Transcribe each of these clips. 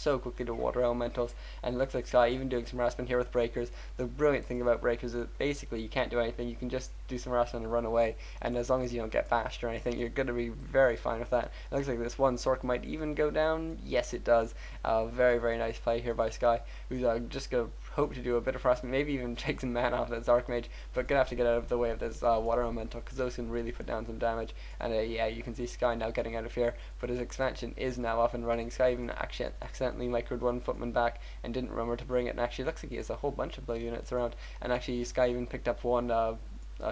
so quickly to water elementals, and it looks like Sky even doing some harassment here with breakers. The brilliant thing about breakers is basically you can't do anything, you can just do some harassment and run away, and as long as you don't get bashed or anything, you're going to be very fine with that. It looks like this one Sork might even go down. Yes, it does. Very, very nice play here by Sky, who's just going to hope to do a bit of harassment, maybe even take some mana off that Archmage, but gonna have to get out of the way of this water elemental, because those can really put down some damage. And yeah, you can see Sky now getting out of here, but his expansion is now up and running. Sky even actually accidentally microed one footman back and didn't remember to bring it, and actually looks like he has a whole bunch of blue units around, and actually Sky even picked up one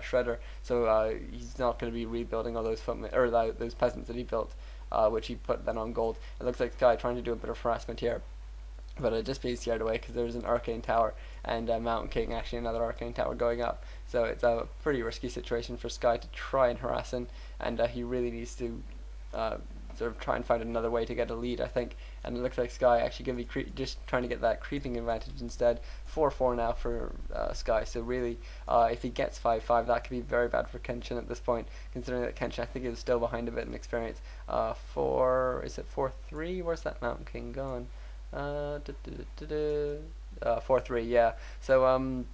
shredder, so he's not going to be rebuilding all those footmen or those peasants that he built, which he put then on gold. It looks like Sky trying to do a bit of harassment here, but it just being scared away because there's an arcane tower and Mountain King, actually another arcane tower going up, so it's a pretty risky situation for Sky to try and harass him, and he really needs to sort of try and find another way to get a lead, I think. And it looks like Sky actually going to be just trying to get that creeping advantage instead. 4-4 now for Sky, so really if he gets 5-5, that could be very bad for Kenshin at this point, considering that Kenshin I think is still behind a bit in experience. Is it 4-3? Where's that Mountain King gone? 4-3, yeah. So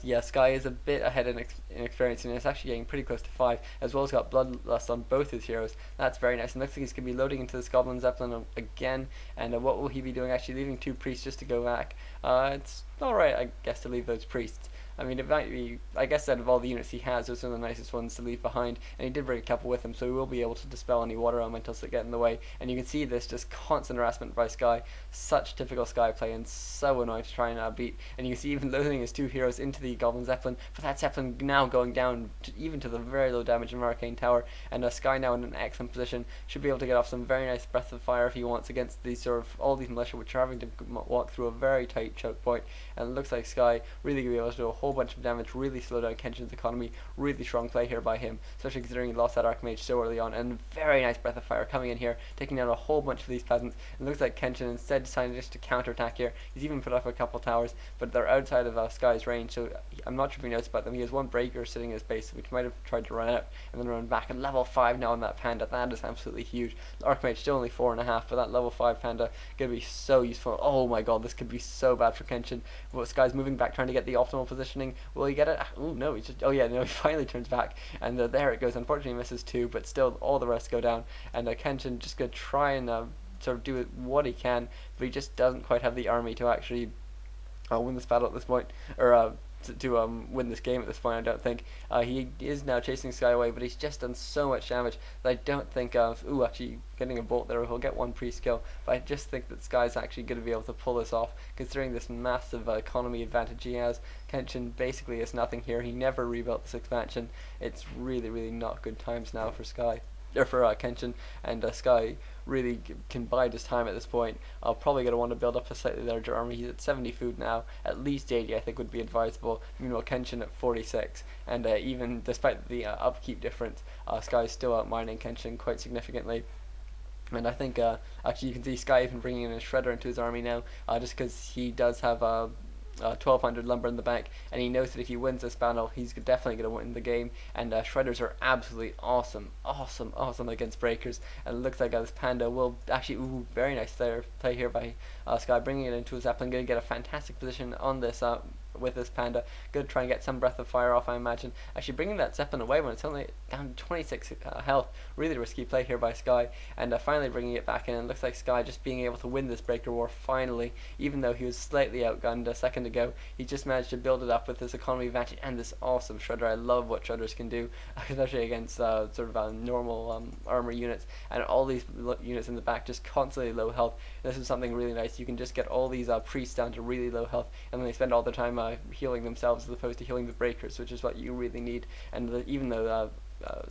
yeah, Sky is a bit ahead in experience, and it's actually getting pretty close to 5, as well as got Bloodlust on both his heroes. That's very nice, and looks like he's going to be loading into this Goblin Zeppelin again, and what will he be doing? Actually leaving 2 priests just to go back. It's alright, I guess, to leave those priests. I mean, it might be, I guess, out of all the units he has, those are the nicest ones to leave behind, and he did bring a couple with him, so he will be able to dispel any water elementals that get in the way. And you can see this just constant harassment by Sky, such typical Sky play, and so annoying to try and beat. And you can see even loading his 2 heroes into the Goblin Zeppelin, but that Zeppelin now going down even to the very low damage of Arcane Tower, and Sky now in an excellent position, should be able to get off some very nice Breath of Fire if he wants against these sort of all these militia which are having to walk through a very tight choke point. And it looks like Sky really going to be able to do a whole bunch of damage, really slow down Kenshin's economy. Really strong play here by him, especially considering he lost that Archmage so early on. And very nice Breath of Fire coming in here, taking down a whole bunch of these peasants. It looks like Kenshin instead decided just to counterattack here. He's even put up a couple towers, but they're outside of Sky's range, so I'm not sure if he knows about them. He has one breaker sitting in his base, which might have tried to run out and then run back. And level 5 now on that panda, that is absolutely huge. The Archmage still only 4.5, but that level 5 panda gonna be so useful. Oh my god, this could be so bad for Kenshin. But Sky's moving back, trying to get the optimal positioning. Will he get it? Oh no, he's just, oh yeah, no, he finally turns back, and there it goes. Unfortunately misses 2, but still all the rest go down, and Kenshin just gonna try and sort of do what he can, but he just doesn't quite have the army to actually win this battle at this point, or to win this game at this point, I don't think. He is now chasing Sky away, but he's just done so much damage that I don't think of, actually getting a bolt there, he'll get 1 pre-skill, but I just think that Sky's actually going to be able to pull this off, considering this massive economy advantage he has. Kenshin basically is nothing here, he never rebuilt this expansion. It's really, really not good times now for Sky. Or for Kenshin, and Sky really can bide his time at this point. I'll probably going to want to build up a slightly larger army. He's at 70 food now, at least 80 I think would be advisable. Meanwhile Kenshin at 46, and even despite the upkeep difference, Sky is still outmining Kenshin quite significantly. And I think actually you can see Sky even bringing in a Shredder into his army now, just because he does have 1200 lumber in the bank, and he knows that if he wins this battle, he's definitely going to win the game. And shredders are absolutely awesome against breakers. And it looks like this panda will actually, very nice play here by Sky, bringing it into his Zeppelin. Going to get a fantastic position on this with this panda. Going to try and get some Breath of Fire off, I imagine. Actually bringing that Zeppelin away when it's only down to 26 health. Really risky play here by Sky, and finally bringing it back in. And it looks like Sky just being able to win this breaker war finally, even though he was slightly outgunned a second ago. He just managed to build it up with this economy advantage and this awesome shredder. I love what shredders can do, especially against sort of normal armor units, and all these units in the back just constantly low health. This is something really nice. You can just get all these priests down to really low health, and then they spend all their time healing themselves as opposed to healing the breakers, which is what you really need. And even though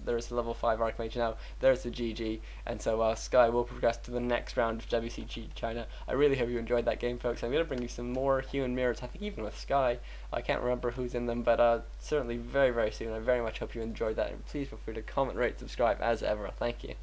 there's a level 5 Archmage now, there's the GG, and so Sky will progress to the next round of WCG China. I really hope you enjoyed that game, folks. I'm going to bring you some more human mirrors, I think even with Sky. I can't remember who's in them, but certainly very, very soon. I very much hope you enjoyed that, and please feel free to comment, rate, subscribe as ever. Thank you.